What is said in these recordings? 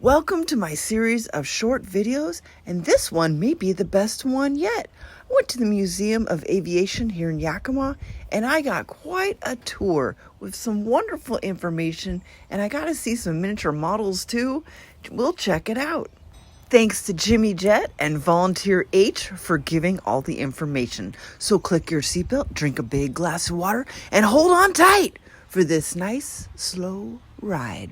Welcome to my series of short videos, and this one may be the best one yet. I went to the Museum of Aviation here in Yakima, and I got quite a tour with some wonderful information, and I got to see some miniature models too. We'll check it out. Thanks to Jimmy Jet and Volunteer H for giving all the information. So click your seatbelt, drink a big glass of water, and hold on tight for this nice, slow ride.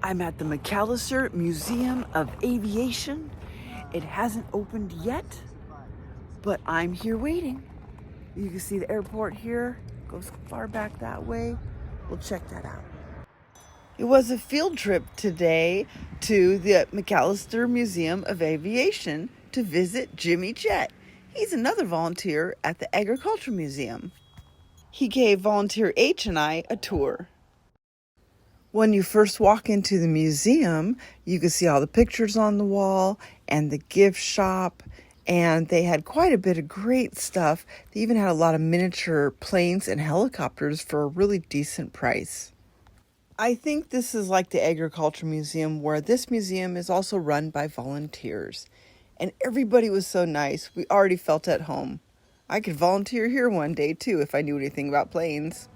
I'm at the McAllister Museum of Aviation. It hasn't opened yet, but I'm here waiting. You can see the airport here, goes far back that way. We'll check that out. It was a field trip today to the McAllister Museum of Aviation to visit Jimmy Jet. He's another volunteer at the Agriculture Museum. He gave Volunteer H and I a tour. When you first walk into the museum, you can see all the pictures on the wall and the gift shop, and they had quite a bit of great stuff. They even had a lot of miniature planes and helicopters for a really decent price. I think this is like the Agriculture Museum, where this museum is also run by volunteers. And everybody was so nice. We already felt at home. I could volunteer here one day too if I knew anything about planes.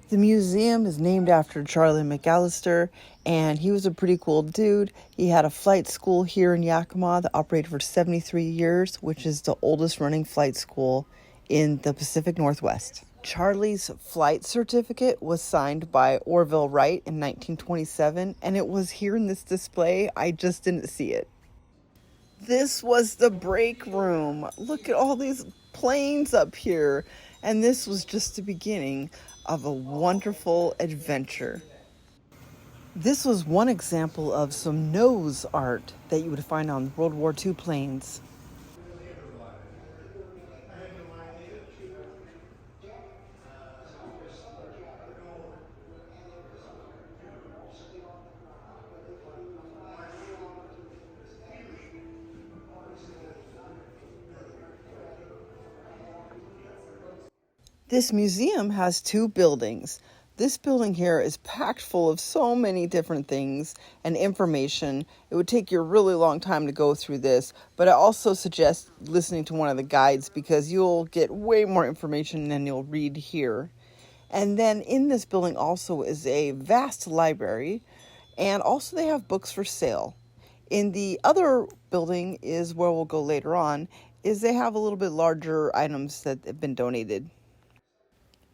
The museum is named after Charlie McAllister, and he was a pretty cool dude. He had a flight school here in Yakima that operated for 73 years, which is the oldest running flight school in the Pacific Northwest. Charlie's flight certificate was signed by Orville Wright in 1927, and it was here in this display. I just didn't see it. This was the break room. Look at all these planes up here. And this was just the beginning of a wonderful adventure. This was one example of some nose art that you would find on World War II planes. This museum has two buildings. This building here is packed full of so many different things and information. It would take you a really long time to go through this, but I also suggest listening to one of the guides because you'll get way more information than you'll read here. And then in this building also is a vast library, and also they have books for sale. In the other building is where we'll go later on, is they have a little bit larger items that have been donated.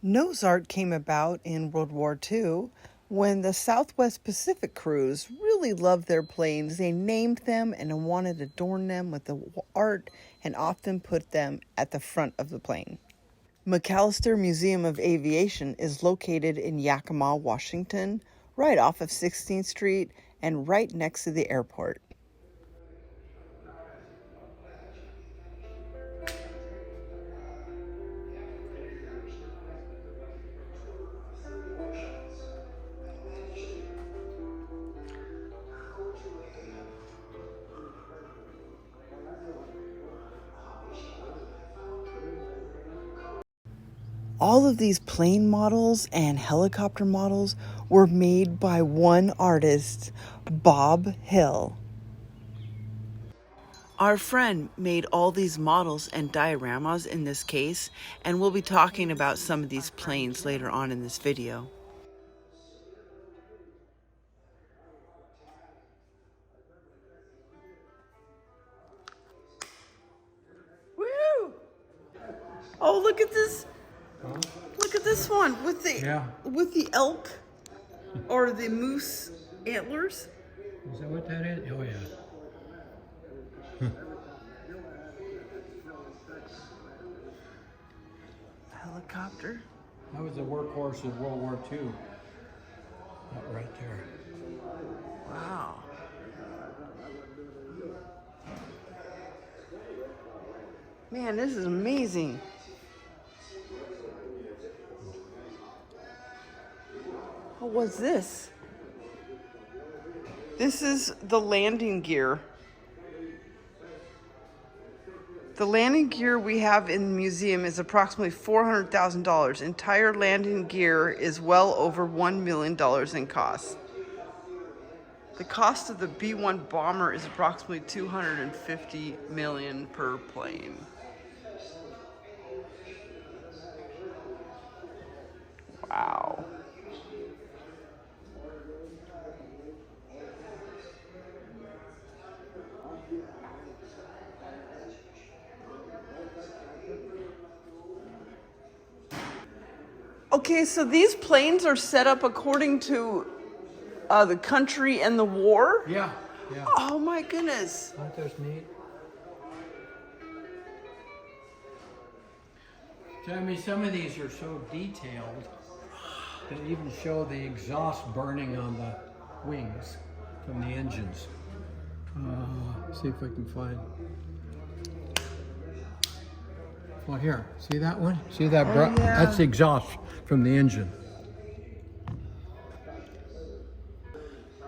Nose art came about in World War II when the Southwest Pacific crews really loved their planes. They named them and wanted to adorn them with the art and often put them at the front of the plane. McAllister Museum of Aviation is located in Yakima, Washington, right off of 16th Street and right next to the airport. All of these plane models and helicopter models were made by one artist, Bob Hill. Our friend made all these models and dioramas in this case, and we'll be talking about some of these planes later on in this video. Woo! Oh, look at this. Look at this one with the elk or the moose antlers. Is that what that is? Oh, yeah. Helicopter. That was the workhorse of World War II. That right there. Wow. Man, this is amazing. What was this? This is the landing gear. The landing gear we have in the museum is approximately $400,000. Entire landing gear is well over $1 million in cost. The cost of the B-1 bomber is approximately $250 million per plane. Wow. Okay, so these planes are set up according to the country and the war? Yeah, yeah. Oh my goodness. Aren't those neat? I mean, some of these are so detailed. They even show the exhaust burning on the wings from the engines. See if I can find. Well, here, see that one? See that? Yeah. That's the exhaust from the engine.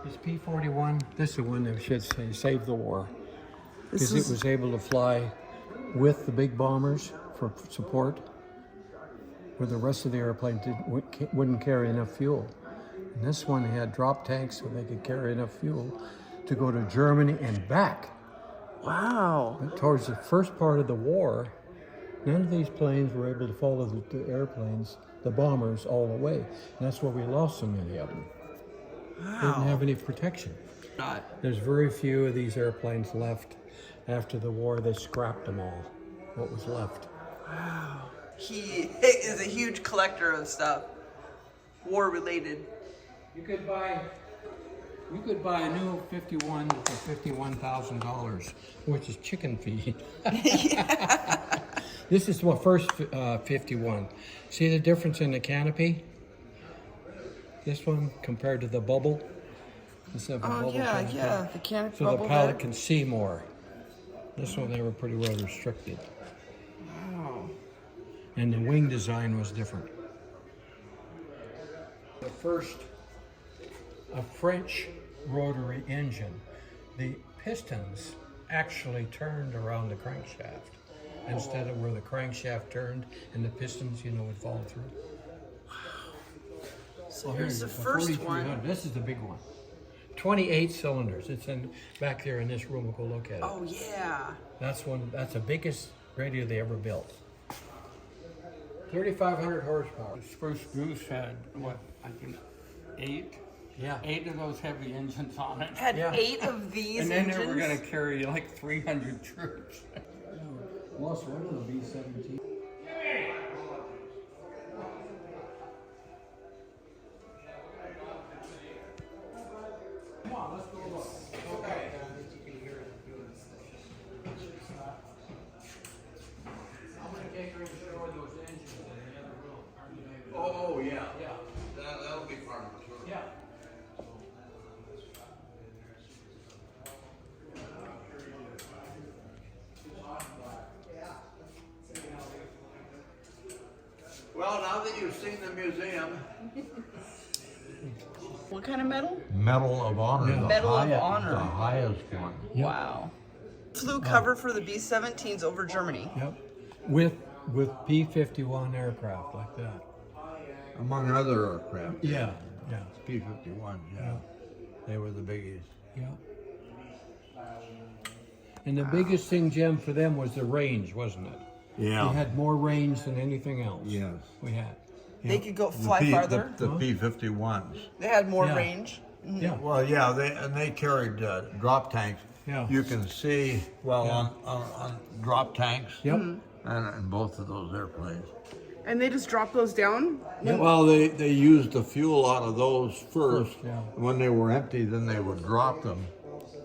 This P-41, this is the one that should say saved the war. Because it was able to fly with the big bombers for support, where the rest of the airplane wouldn't carry enough fuel. And this one had drop tanks so they could carry enough fuel to go to Germany and back. Wow. But towards the first part of the war, none of these planes were able to follow the airplanes, the bombers, all the way. And that's why we lost so many of them. Wow. They didn't have any protection. Not. There's very few of these airplanes left. After the war, they scrapped them all, what was left. Wow. He is a huge collector of stuff, war related. You could buy a new 51 for $51,000, which is chicken feed. This is the first 51. See the difference in the canopy? This one compared to the bubble. Instead of a bubble canopy. yeah, the canopy So bubble the pilot there. can see more. This one they were pretty well restricted. Wow. And the wing design was different. The first, a French rotary engine, the pistons actually turned around the crankshaft instead of where the crankshaft turned and the pistons, would fall through. So here's the first one. This is the big one. 28 cylinders. It's back there in this room. We'll go look at it. Oh yeah. That's the biggest radio they ever built. 3,500 horsepower. This first Goose had, I think 8? Yeah. 8 of those heavy engines on it. Had Yeah. 8 of these And then engines. they were going to carry like 300 troops. Lost one of the B-17. Come on, let's go look. Okay. I'm going to take her and show her those engines in the other room. Oh, yeah. Yeah. That'll be part of the tour. Yeah. Well, now that you've seen the museum. What kind of medal? Medal of Honor. Yeah. Medal of Honor. The highest one. Yep. Wow. Flew cover for the B-17s over Germany. Yep. With P-51 aircraft like that. Among other aircraft. Yeah. Yeah. P-51, yeah. They were the biggies. Yeah. And the biggest thing, Jim, for them was the range, wasn't it? Yeah. We had more range than anything else. Yes. We had. They could go fly farther. The P-51s. They had more Yeah. range. Yeah. Well, yeah, they carried drop tanks. Yeah. You can see, on drop tanks. Yep. And in both of those airplanes. And they just dropped those down? Well, they used the fuel out of those first. Yeah. When they were empty, then they would drop them.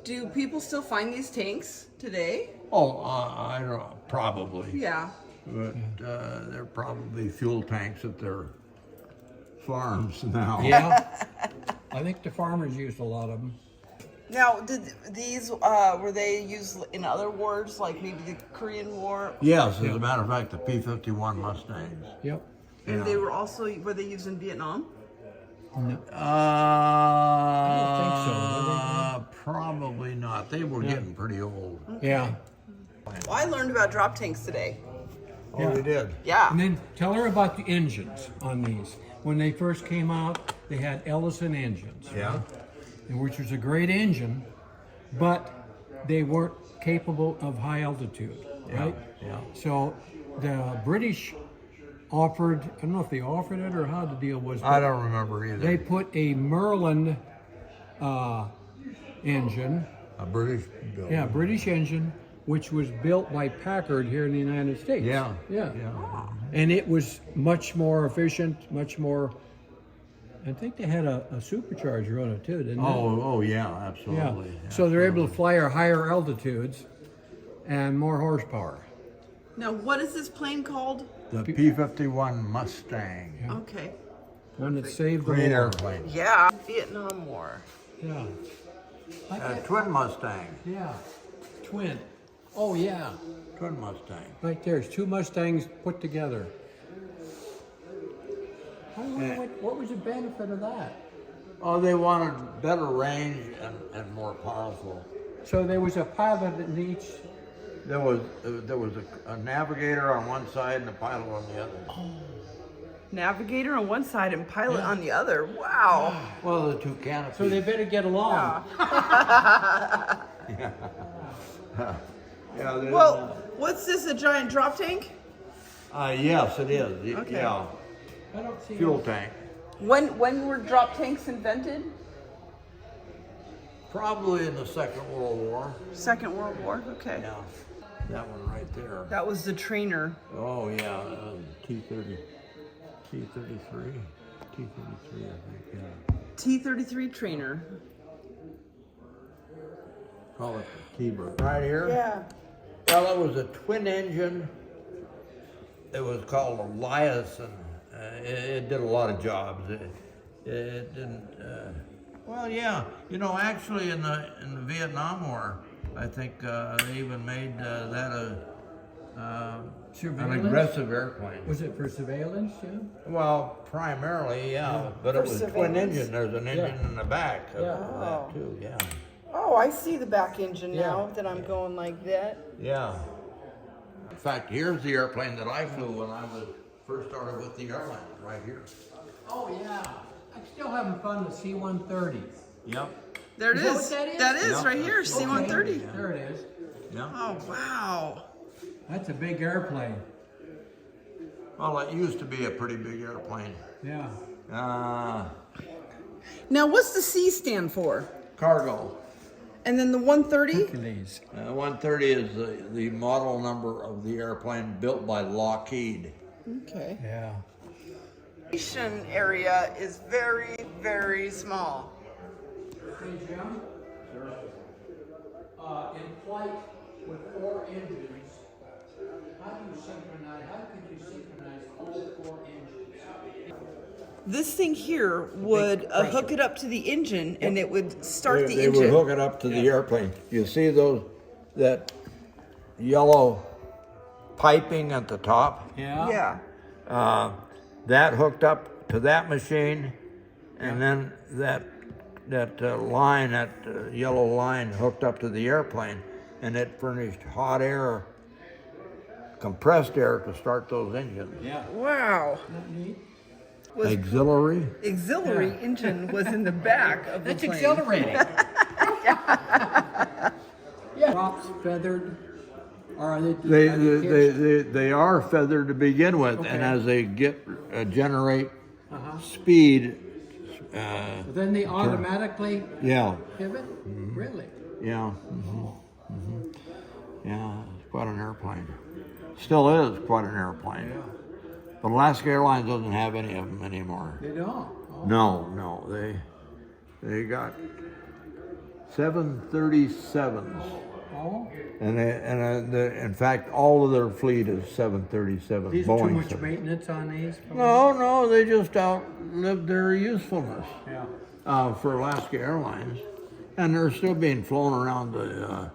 Do people still find these tanks today? Oh, I don't know, probably. Yeah. But they're probably fuel tanks at their farms now. Yeah. I think the farmers used a lot of them. Now, did these were they used in other wars, like maybe the Korean War? Yes, as a matter of fact, the P-51 Mustangs. Yep. And Yeah. they were also were they used in Vietnam? No. Probably not. They were getting pretty old. Yeah. Well, I learned about drop tanks today. Oh, Yeah. they did. Yeah. And then tell her about the engines on these. When they first came out, they had Ellison engines. Yeah. right? which was a great engine, but they weren't capable of high altitude, right? Yeah. So the British offered, I don't know if they offered it or how the deal was. I but don't remember either. They put a Merlin engine, A British building. yeah, British engine, which was built by Packard here in the United States. Yeah. Yeah. Yeah. And it was much more efficient, much more. I think they had a supercharger on it too, didn't they? Oh, yeah, Yeah. absolutely. So they're able to fly at higher altitudes and more horsepower. Now, what is this plane called? The P-51 Mustang. Okay. One that saved the Great war. airplane. Yeah. Vietnam War. Yeah. Twin Mustang. Yeah. Twin. Oh yeah. Twin Mustang. Right there's two Mustangs put together. I wonder what was the benefit of that? Oh, they wanted better range and more powerful. So there was a pilot in each. There was a navigator on one side and a pilot on the other. Navigator on one side and pilot on the other. Wow. Well, the two canopies. So they better get along. Yeah. Well, what's this? A giant drop tank? Yes, it is. Okay. Yeah. I don't see Fuel tank. When were drop tanks invented? Probably in the Second World War. Second World War. Okay. Yeah. That one right there. That was the trainer. Oh yeah, T-33, T-33, I think. Yeah. T-33 trainer. Call it the T-bird. Right here. Yeah. Well, it was a twin engine. It was called Elias, and it did a lot of jobs. It didn't. Well, yeah. You know, actually, in the Vietnam War, I think they even made that an Surveillance? aggressive airplane. Was it for surveillance, yeah? Well, primarily, yeah, but it was a twin surveillance? engine. There's an engine in the back of Yeah. that too. Yeah. Oh, I see the back engine now Yeah. that I'm going like that. Yeah. In fact, here's the airplane that I flew when I was first started with the airline, right here. Oh yeah. I'm still having fun with C-130. Yep. There it Is is. that what that is? That is Yeah. right here, C-130. Okay, there it is. Yeah. Oh, wow. That's a big airplane. Well, it used to be a pretty big airplane. Yeah. Now, what's the C stand for? Cargo. And then the 130? Hercules. 130 is the model number of the airplane built by Lockheed. Okay. Yeah. Aviation area is very, very small. Hey, Jim? In flight with 4 engines, how could you synchronize all 4 engines? This thing here would hook it up to the engine and it would start the They engine. would hook it up to the airplane. You see that yellow piping at the top? Yeah. Yeah. That hooked up to that machine, and then that line, that yellow line, hooked up to the airplane, and it furnished hot air, compressed air to start those engines. Yeah. Wow. Isn't that neat? Auxiliary. Auxiliary engine was in the back of the That's plane. exhilarating. Yeah. Props feathered. Or are They are feathered to begin with, Okay. and as they generate speed, But then they automatically yeah, pivot? Really? yeah, yeah, it's quite an airplane. Still is quite an airplane. But Alaska Airlines doesn't have any of them anymore. They don't. Oh. No, they got 737s. Oh. And in fact, all of their fleet is 737 These are too Boeing. much maintenance on these? No, they just outlived their usefulness Yeah. for Alaska Airlines, and they're still being flown around the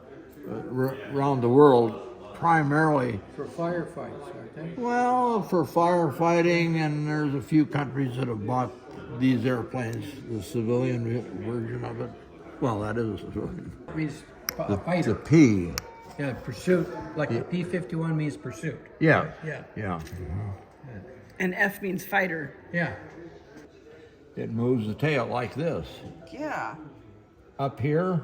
world, primarily. For firefights, aren't they? Well, for firefighting, and there's a few countries that have bought these airplanes, the civilian version of it. Well, that is a civilian. It means a The fighter. P. Yeah, pursuit. Like the P-51 means pursuit. Yeah. Yeah. Yeah. And F means fighter. Yeah. It moves the tail like this. Yeah. Up here,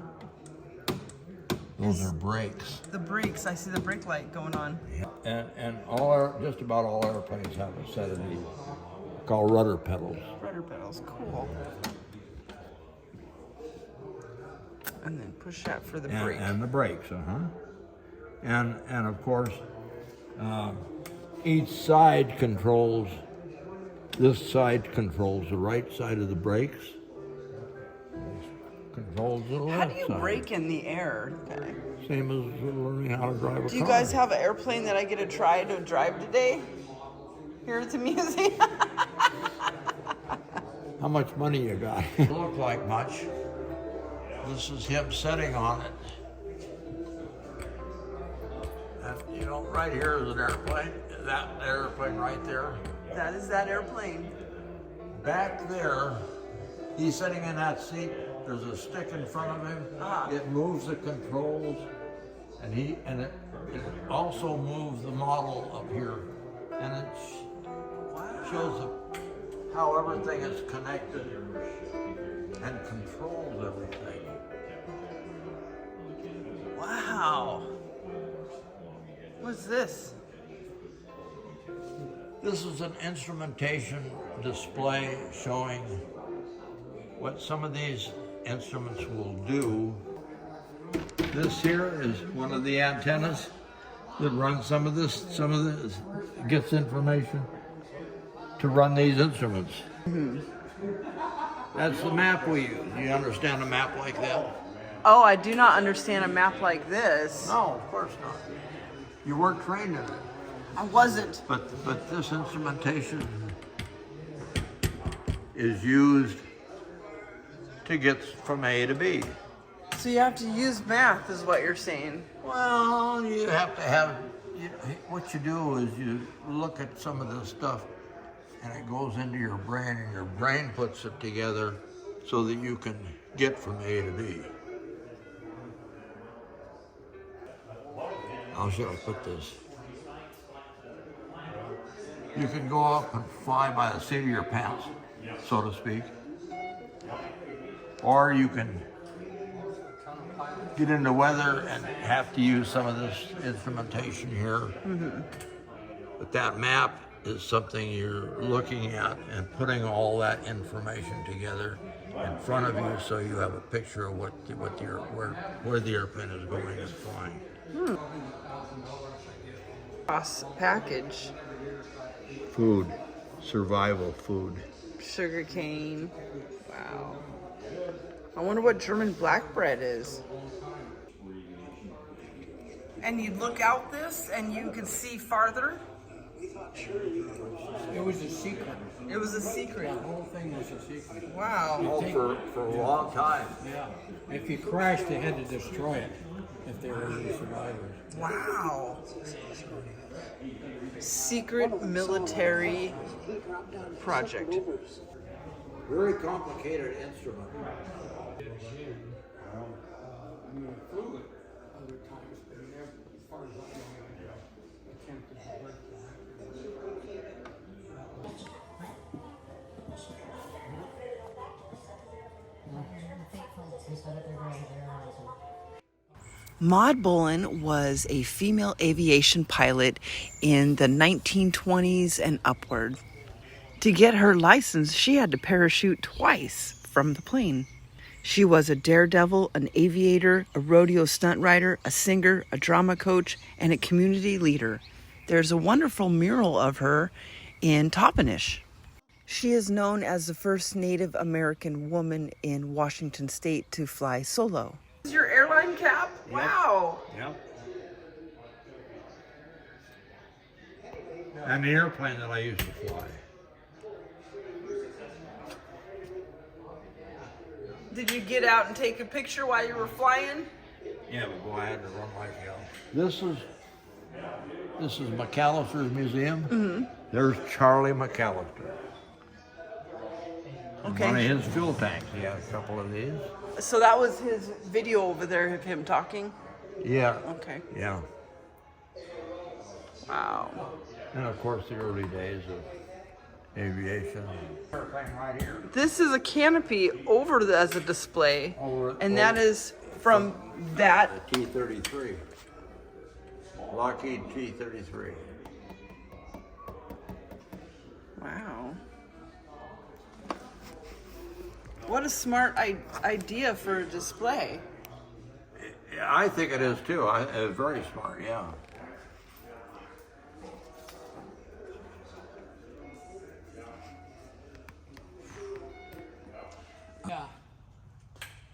those are brakes. The brakes, I see the brake light going on. And just about all airplanes have a set of these called rudder pedals. Rudder pedals, cool. And then push that for the brake. And the brakes, And of course, each side controls. This side controls the right side of the brakes. This controls the left How do you side. brake in the air? Okay. Same as learning how to drive a car. Do you guys have an airplane that I get to try to drive today? Here at the museum? How much money you got? Doesn't look like much. This is him sitting on it. And you know, right here is an airplane. That airplane right there. That is that airplane. Back there, he's sitting in that seat. There's a stick in front of him. It moves the controls, and it also moves the model up here, and it shows how everything is connected and controls everything. Wow. What's this? This is an instrumentation display showing what some of these instruments will do. This here is one of the antennas that runs some of this gets information to run these instruments. That's the map we use. You understand a map like that? Oh, I do not understand a map like this. No, of course not. You weren't trained in it. I wasn't. But this instrumentation is used to get from A to B. So you have to use math, is what you're saying. Well, you have to have, what you do is you look at some of this stuff and it goes into your brain and your brain puts it together so that you can get from A to B. How should I put this? You can go up and fly by the seat of your pants, so to speak. Or you can get into weather and have to use some of this instrumentation here. But that map is something you're looking at and putting all that information together in front of you so you have a picture of where the airplane is going and flying. Cross package. Food, survival food. Sugar cane. Wow. I wonder what German black bread is. And you look out this and you can see farther? It was a secret. It was a secret. The whole thing was a secret. Wow. Oh, for a long time. Yeah. If you crashed, they had to destroy it if they were any survivors. Wow. Secret military project. Very complicated instrument. Maud Bullen was a female aviation pilot in the 1920s and upward. To get her license, she had to parachute twice from the plane. She was a daredevil, an aviator, a rodeo stunt rider, a singer, a drama coach, and a community leader. There's a wonderful mural of her in Toppenish. She is known as the first Native American woman in Washington State to fly solo. Is your airline cap? Yep. Wow. Yep. And the airplane that I used to fly. Did you get out and take a picture while you were flying? Yeah, but boy, I had to run like hell. This is McAllister's Museum. Mm-hmm. There's Charlie McAllister. Okay. One of his fuel tanks. He had a couple of these. So that was his video over there of him talking? Yeah. Okay. Yeah. Wow. And of course the early days of Aviation. Everything right here. This is a canopy over as a display, and that is from that. The T-33. Lockheed T-33. Wow. What a smart idea for a display. Yeah, I think it is too. It's very smart, yeah. Yeah.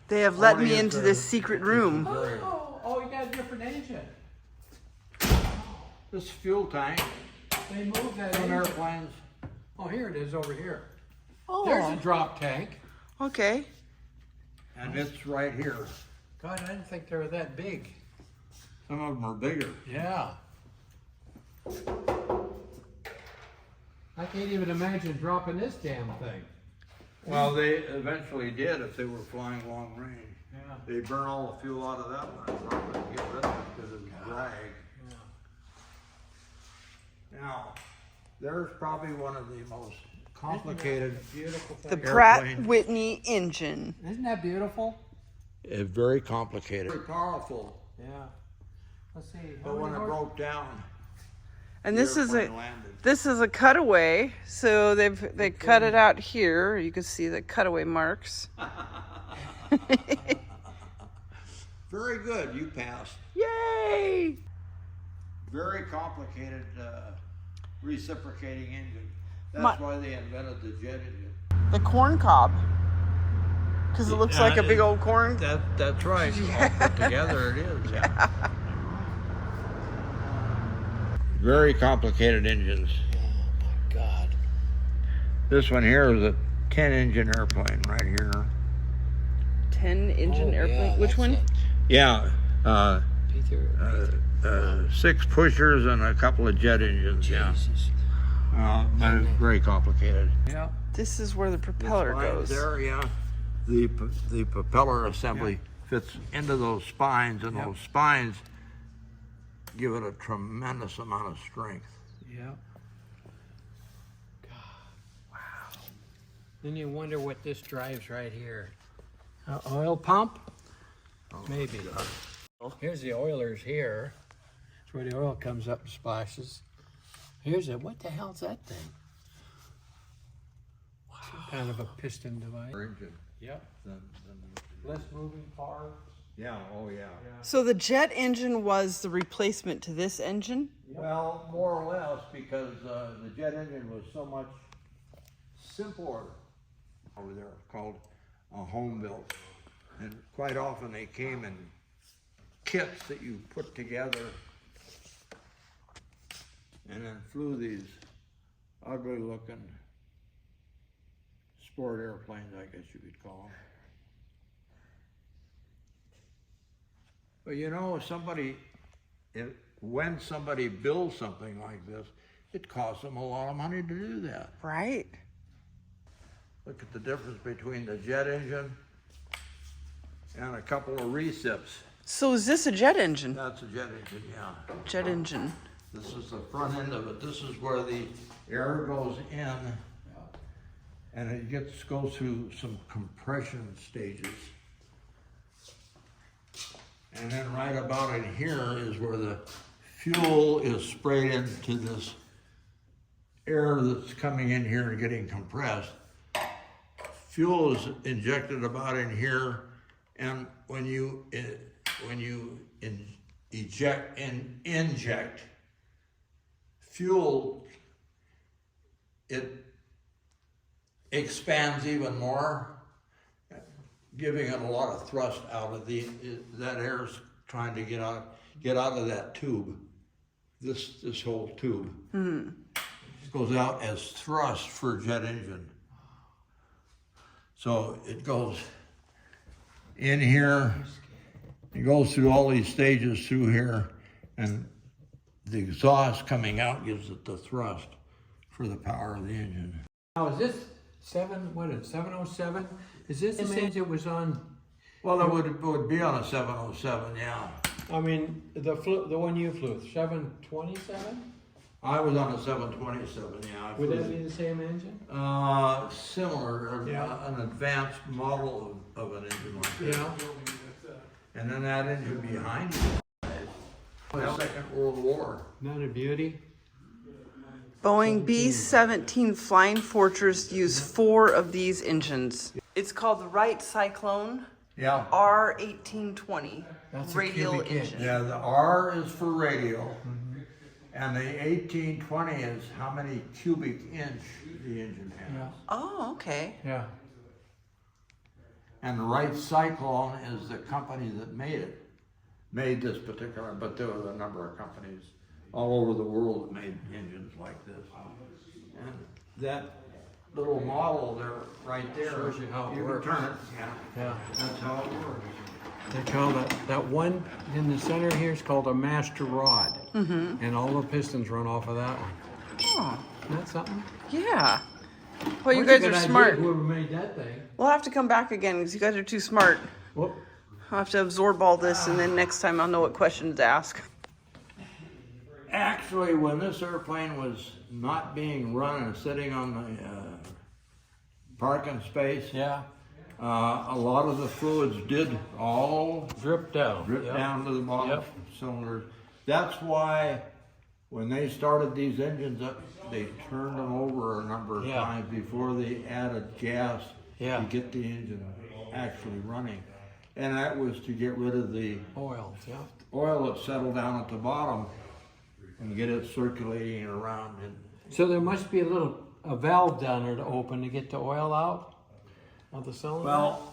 They have let me into this secret room. Oh, you got a different engine. This fuel tank, They moved that some engine. airplanes. Oh, here it is over here. Oh, There's a drop tank. okay. And it's right here. God, I didn't think they were that big. Some of them are bigger. Yeah. I can't even imagine dropping this damn thing. Well, they eventually did if they were flying long range. Yeah. They burn all the fuel out of that one and drop it and get rid of it because of the drag. Now, there's probably one of the most complicated. Beautiful thing. The Pratt Airplane. Whitney engine. Isn't that beautiful? It's very complicated. Very powerful. Yeah. Let's see. But when it broke down, And the this is airplane a landed. cutaway. So they cut it out here. You can see the cutaway marks. Very good, you passed. Yay! Very complicated reciprocating engine. That's why they invented the jet engine. The corn cob. Because it looks like a big old corn. That's right. All put together it is, yeah. Very complicated engines. Oh my God. This one here is a 10-engine airplane right here. 10 engine airplane. Which one? Yeah, Peter. 6 pushers and a couple of jet engines, yeah. But it's very complicated. Yeah. This is where the propeller goes. There, yeah. The propeller assembly fits into those spines, and those spines give it a tremendous amount of strength. Yeah. God. Wow. Then you wonder what this drives right here. Oil pump? Maybe. Here's the oilers here. That's where the oil comes up and splashes. Here's a, what the hell's that thing? Wow. Some kind of a piston device. Engine. Yep. Less moving parts. Yeah, oh yeah. So the jet engine was the replacement to this engine? Well, more or less, because the jet engine was so much simpler over there, called a home built. And quite often they came in kits that you put together and then flew these ugly looking sport airplanes, I guess you could call them. But you know, when somebody builds something like this, it costs them a lot of money to do that. Right. Look at the difference between the jet engine and a couple of recips. So is this a jet engine? That's a jet engine, yeah. Jet engine. This is the front end of it. This is where the air goes in, and it goes through some compression stages. And then right about in here is where the fuel is sprayed into this air that's coming in here and getting compressed. Fuel is injected about in here, and when you inject fuel, it expands even more, giving it a lot of thrust out of that air's trying to get out of that tube. This whole tube goes out as thrust for a jet engine. So it goes in here, it goes through all these stages through here, and the exhaust coming out gives it the thrust for the power of the engine. Now is this 707? Is this the same it was on? Well, it would be on a 707, yeah. I mean, the one you flew, 727? I was on a 727, yeah. Would that be the same engine? Similar, Yeah. an advanced model of an engine like this. Yeah. And then that engine behind you, the Second World War. Not a beauty. Boeing B-17 Flying Fortress used 4 of these engines. It's called the Wright Cyclone Yeah. R1820 That's a radial cubic inch. engine. Yeah, the R is for radial, and the 1820 is how many cubic inch the engine has. Yeah. Oh, okay. Yeah. And the Wright Cyclone is the company that made this particular, but there were a number of companies all over the world that made engines like this. And that little model there, right there, Shows you how it can works. turn it, yeah, Yeah. that's how it works. They call that one in the center here is called a master rod. And all the pistons run off of that one. Oh, Isn't that something? yeah. Well, you That's a guys good are idea, smart. Whoever made that thing. We'll have to come back again because you guys are too smart. Whoop. I'll have to absorb all this and then next time I'll know what questions to ask. Actually, when this airplane was not being run and sitting on the parking space, Yeah. a lot of the fluids did all Drip down. drip Yep. down to the bottom Yep. cylinders. That's why when they started these engines up, they turned them over a number of Yeah. times before they added gas Yeah. to get the engine actually running. And that was to get rid of the Oil. Yeah. oil that settled down at the bottom and get it circulating around. And So there must be a valve down there to open to get the oil out of the cylinder. well,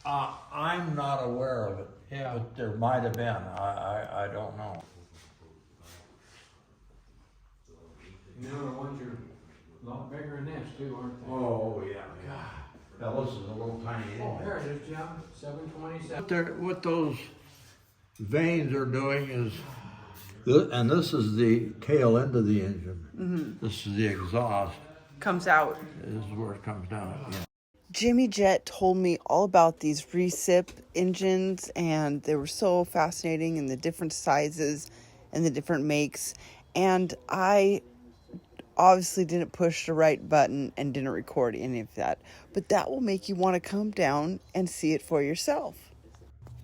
I'm not aware of it. Yeah. But there might have been. I don't know. The other ones are a lot bigger than this too, aren't they? Oh, yeah. Now, this is a little tiny engine. Oh, there it is, Jim. 727. What those veins are doing is, and this is the tail end of the engine. This is the exhaust. Comes out. This is where it comes down. Yeah. Jimmy Jet told me all about these recip engines and they were so fascinating and the different sizes and the different makes. And I obviously didn't push the right button and didn't record any of that. But that will make you want to come down and see it for yourself.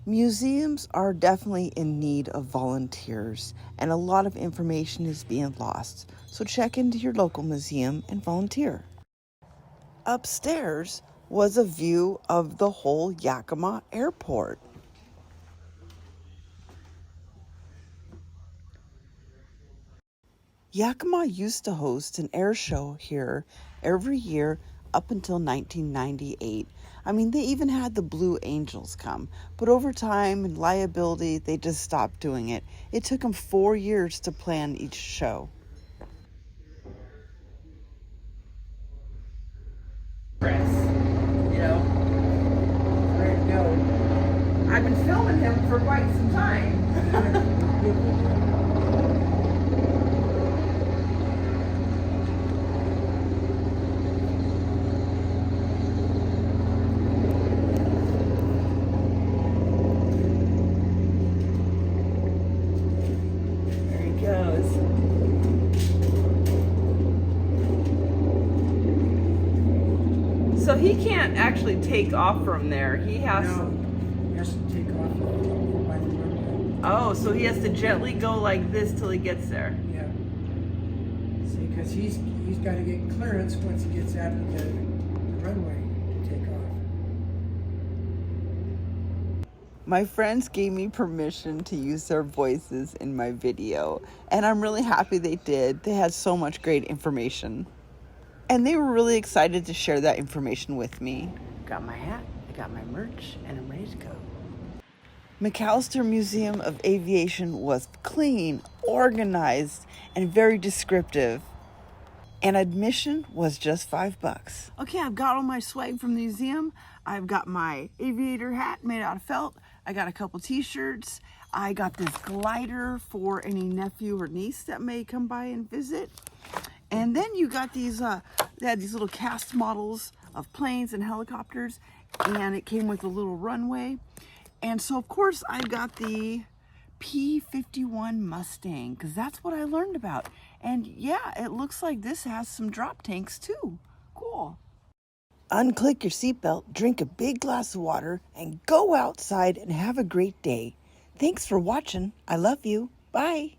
Museums are definitely in need of volunteers and a lot of information is being lost. So check into your local museum and volunteer. Upstairs was a view of the whole Yakima Airport. Yakima used to host an air show here every year up until 1998. I mean, they even had the Blue Angels come, but over time and liability, they just stopped doing it. It took them 4 years to plan each show. You know, ready to go. I've been filming him for quite some time. There he goes. So he can't actually take off from there. He has He has to take off over by the runway. Oh, so he has to gently go like this till he gets there. Yeah. See, because he's got to get clearance once he gets out of the runway to take off. My friends gave me permission to use their voices in my video, and I'm really happy they did. They had so much great information. And they were really excited to share that information with me. Got my hat, I got my merch, and I'm ready to go. McAllister Museum of Aviation was clean, organized, and very descriptive. And admission was just $5. Okay, I've got all my swag from the museum. I've got my aviator hat made out of felt. I got a couple t-shirts. I got this glider for any nephew or niece that may come by and visit. And then you got these, they had these little cast models of planes and helicopters, and it came with a little runway. And so, of course, I got the P-51 Mustang, because that's what I learned about. And yeah, it looks like this has some drop tanks too. Cool. Unclick your seatbelt, drink a big glass of water, and go outside and have a great day. Thanks for watching. I love you. Bye.